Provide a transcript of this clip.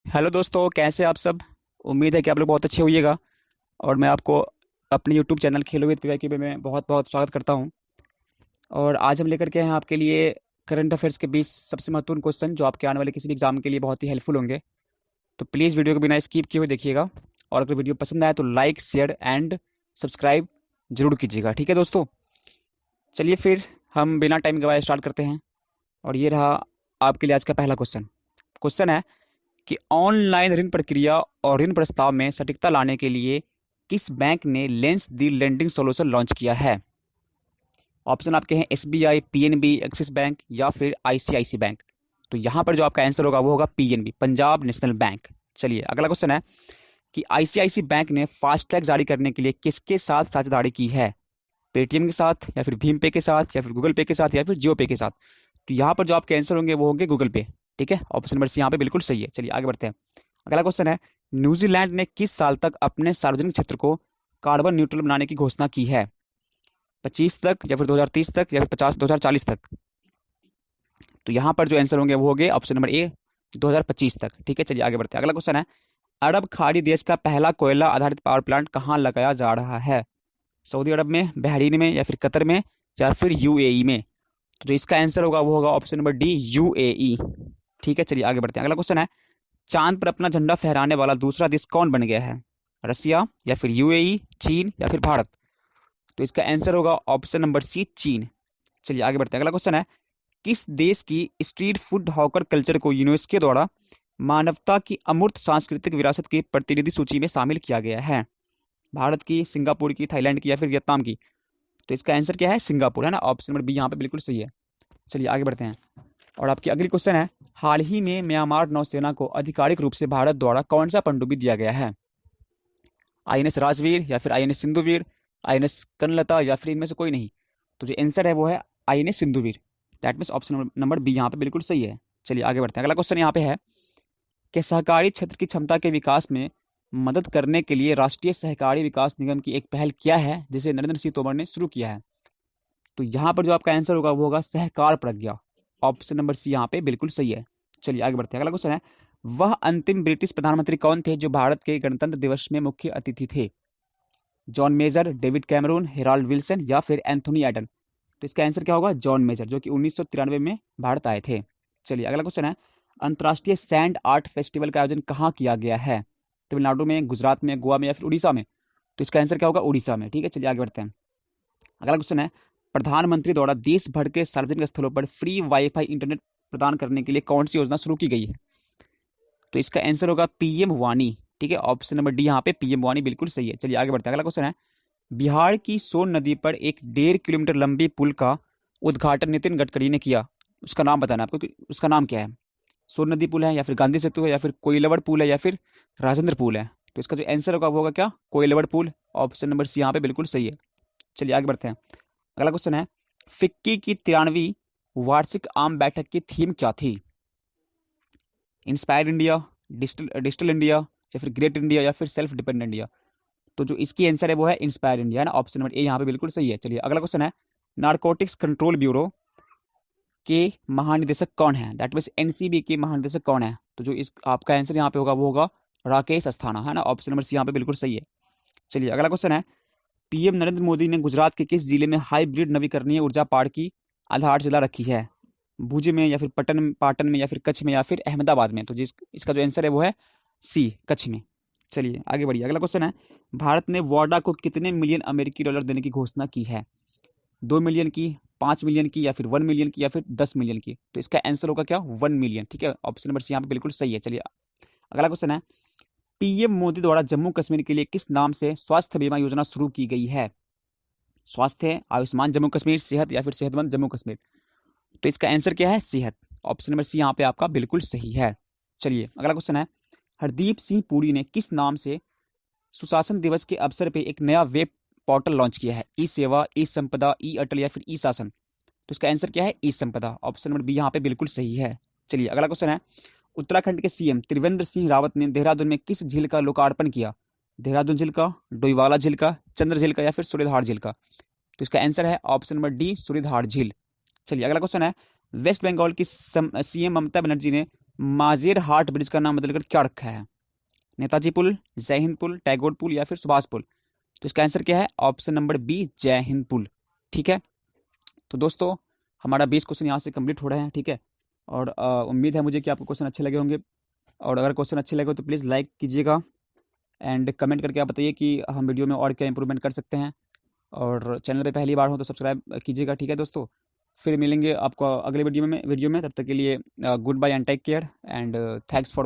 Hello दोस्तों, कैसे आप सब। उम्मीद है कि आप लोग बहुत अच्छे होइएगा। और मैं आपको अपने YouTube channel Khelo with PYQ पे मैं बहुत बहुत स्वागत करता हूं। और आज हम लेकर के हैं आपके लिए करंट अफेयर्स के 20 सबसे महत्वपूर्ण क्वेश्चन जो आपके आने वाले किसी भी एग्जाम के लिए बहुत ही हेल्पफुल होंगे। तो प्लीज़ वीडियो को बिना स्किप किए हुए देखिएगा। और अगर वीडियो पसंद आए तो लाइक शेयर एंड सब्सक्राइब जरूर कीजिएगा, ठीक है दोस्तों। चलिए फिर हम बिना टाइम गवाए स्टार्ट करते हैं। और ये रहा आपके लिए आज का पहला क्वेश्चन। क्वेश्चन है कि ऑनलाइन ऋण प्रक्रिया और ऋण प्रस्ताव में सटीकता लाने के लिए किस बैंक ने लेंस दी लेंडिंग सॉल्यूशन लॉन्च किया है। ऑप्शन आपके हैं एसबीआई, पीएनबी, एक्सिस बैंक या फिर आईसीआईसी बैंक। तो यहाँ पर जो आपका आंसर होगा वो होगा पीएनबी, पंजाब नेशनल बैंक। चलिए अगला क्वेश्चन है कि आईसीआईसी बैंक ने फास्टैग जारी करने के लिए किसके साथ साझेदारी की है। पेटीएम के साथ या फिर भीम पे के साथ या फिर गूगल पे के साथ या फिर जियो पे के साथ। तो यहाँ पर जो आपके आंसर होंगे वो होंगे गूगल पे। ठीक है, ऑप्शन नंबर सी यहाँ पे बिल्कुल सही है। चलिए आगे बढ़ते हैं। अगला क्वेश्चन है न्यूजीलैंड ने किस साल तक अपने सार्वजनिक क्षेत्र को कार्बन न्यूट्रल बनाने की घोषणा की है। 25 तक या फिर 2030 तक या फिर 2040 तक। तो यहाँ पर जो आंसर होंगे वो होंगे ऑप्शन नंबर ए, 2025 तक। ठीक है, चलिए आगे बढ़ते हैं। अगला क्वेश्चन है अरब खाड़ी देश का पहला कोयला आधारित पावर प्लांट कहाँ लगाया जा रहा है। सऊदी अरब में, बहरीन में या फिर कतर में या फिर यूएई में। तो जो इसका आंसर होगा वो होगा ऑप्शन नंबर डी, यूएई। ठीक है, चलिए आगे बढ़ते हैं। अगला क्वेश्चन है चांद पर अपना झंडा फहराने वाला दूसरा देश कौन बन गया है। रसिया या फिर यूएई, चीन या फिर भारत। तो इसका आंसर होगा ऑप्शन नंबर सी, चीन। चलिए आगे बढ़ते हैं। अगला क्वेश्चन है किस देश की स्ट्रीट फूड हॉकर कल्चर को यूनेस्को द्वारा मानवता की अमूर्त सांस्कृतिक विरासत की प्रतिनिधि सूची में शामिल किया गया है। भारत की, सिंगापुर की, थाईलैंड की या फिर वियतनाम की। तो इसका आंसर क्या है, सिंगापुर, है ना। ऑप्शन नंबर बी यहाँ पे बिल्कुल सही है। चलिए आगे बढ़ते हैं। और आपकी अगली क्वेश्चन है हाल ही में म्यांमार नौसेना को आधिकारिक रूप से भारत द्वारा कौन सा पनडुब्बी दिया गया है। आईएनएस राजवीर या फिर आईएनएस सिंधुवीर, आईएनएस कनलता या फिर इनमें से कोई नहीं। तो जो आंसर है वो है INS Sindhuvir. That means option number B यहाँ पे बिल्कुल सही है। चलिए आगे बढ़ते हैं। अगला क्वेश्चन यहाँ पे है कि सहकारी क्षेत्र की क्षमता के विकास में मदद करने के लिए राष्ट्रीय सहकारी विकास निगम की एक पहल क्या है जिसे नरेंद्र सिंह तोमर ने शुरू किया है। तो यहाँ पर जो आपका आंसर होगा वो होगा Sahakar Pragya. Option number C यहाँ पे बिल्कुल सही है। चलिए आगे बढ़ते हैं। अगला क्वेश्चन है वह अंतिम ब्रिटिश प्रधानमंत्री कौन थे जो भारत के गणतंत्र दिवस में मुख्य अतिथि थे। John Major, David Cameron, Harold Wilson या फिर एंथोनी एडन। तो इसका आंसर क्या होगा, जॉन मेजर, जो कि 1993 में भारत आए थे। चलिए अगला क्वेश्चन है अंतर्राष्ट्रीय सैंड आर्ट फेस्टिवल का आयोजन कहाँ किया गया है। तमिलनाडु में, गुजरात में, गोवा में या फिर उड़ीसा में। तो इसका आंसर क्या होगा, उड़ीसा में। ठीक है, चलिए आगे बढ़ते हैं। अगला क्वेश्चन है प्रधानमंत्री द्वारा देश भर के सार्वजनिक स्थलों पर फ्री वाईफाई इंटरनेट प्रदान करने के लिए कौन सी योजना शुरू की गई है। तो इसका आंसर होगा पीएम वानी। ठीक है, ऑप्शन नंबर डी यहाँ पे पीएम वानी बिल्कुल सही है। चलिए आगे बढ़ते हैं। अगला क्वेश्चन है बिहार की सोन नदी पर एक 1.5 किलोमीटर लंबी पुल का उद्घाटन नितिन गडकरी ने किया। उसका नाम बताना है आपको कि उसका नाम क्या है। सोन नदी पुल है या फिर गांधी सेतु है या फिर कोइलवर पुल है या फिर राजेंद्र पुल है। तो इसका जो आंसर होगा वो होगा क्या, कोइलवर पुल। ऑप्शन नंबर सी यहाँ पे बिल्कुल सही है। चलिए आगे बढ़ते हैं। अगला क्वेश्चन है फिक्की की 93वीं वार्षिक आम बैठक की थीम क्या थी। Inspire India, digital digital India या फिर ग्रेट इंडिया या फिर सेल्फ डिपेंडेंट इंडिया। तो जो इसकी आंसर है वो है इंस्पायर इंडिया, है ना। ऑप्शन नंबर ए यहाँ पे बिल्कुल सही है। चलिए अगला क्वेश्चन है नारकोटिक्स कंट्रोल ब्यूरो के महानिदेशक कौन है। दैट मीन्स एनसीबी के महानिदेशक कौन है। तो जो इस आपका आंसर यहाँ पे होगा वो होगा राकेश अस्थाना, है ना। ऑप्शन नंबर सी यहाँ पे बिल्कुल सही है। चलिए अगला क्वेश्चन है पीएम नरेंद्र मोदी ने गुजरात के किस जिले में हाइब्रिड नवीकरणीय ऊर्जा पार्क की आधारशिला रखी है। भुज में या फिर पटन पाटन में या फिर कच्छ में या फिर अहमदाबाद में। तो जिस इसका जो आंसर है वो है सी, कच्छ में। चलिए आगे बढ़िए। अगला क्वेश्चन है भारत ने वाडा को कितने मिलियन अमेरिकी डॉलर देने की घोषणा की है। 2 मिलियन की, 5 मिलियन की या फिर 1 मिलियन की या फिर 10 मिलियन की। तो इसका आंसर होगा क्या, 1 मिलियन। ठीक है, ऑप्शन नंबर सी यहाँ पे बिल्कुल सही है। चलिए अगला क्वेश्चन है पीएम मोदी द्वारा जम्मू कश्मीर के लिए किस नाम से स्वास्थ्य बीमा योजना शुरू की गई है। स्वास्थ्य, आयुष्मान जम्मू कश्मीर, सेहत या फिर सेहतमंद जम्मू कश्मीर। तो इसका आंसर क्या है, सेहत। ऑप्शन नंबर सी यहाँ पे आपका बिल्कुल सही है। चलिए अगला क्वेश्चन है हरदीप सिंह पुरी ने किस नाम से सुशासन दिवस के अवसर पे एक नया वेब पोर्टल लॉन्च किया है। ई सेवा, ई संपदा, ई अटल या फिर ई शासन। तो इसका आंसर क्या है, ई संपदा। ऑप्शन नंबर बी यहाँ पे बिल्कुल सही है। चलिए अगला क्वेश्चन है उत्तराखंड के सीएम त्रिवेंद्र सिंह रावत ने देहरादून में किस झील का लोकार्पण किया। देहरादून झील का, डोईवाला झील का, चंद्र झील का या फिर सूर्यधार झील का। तो इसका आंसर है ऑप्शन नंबर डी, सूर्यधार झील। चलिए अगला क्वेश्चन है वेस्ट बंगाल की सीएम ममता बनर्जी ने माजेर हाट ब्रिज का नाम बदलकर क्या रखा है? नेताजी पुल, जय हिंद पुल, टैगोर पुल या फिर सुभाष पुल? तो इसका आंसर क्या है? ऑप्शन नंबर बी, जय हिंद पुल। ठीक है, तो दोस्तों हमारा 20 क्वेश्चन यहाँ से कंप्लीट हो रहे हैं। ठीक है, और उम्मीद है मुझे कि आपको क्वेश्चन अच्छे लगे होंगे, और अगर क्वेश्चन अच्छे लगे तो प्लीज़ लाइक कीजिएगा एंड कमेंट करके आप बताइए कि हम वीडियो में और क्या इंप्रूवमेंट कर सकते हैं, और चैनल पे पहली बार हो तो सब्सक्राइब कीजिएगा। ठीक है दोस्तों, फिर मिलेंगे आपको अगले वीडियो में। तब तक के लिए goodbye and take care and thanks for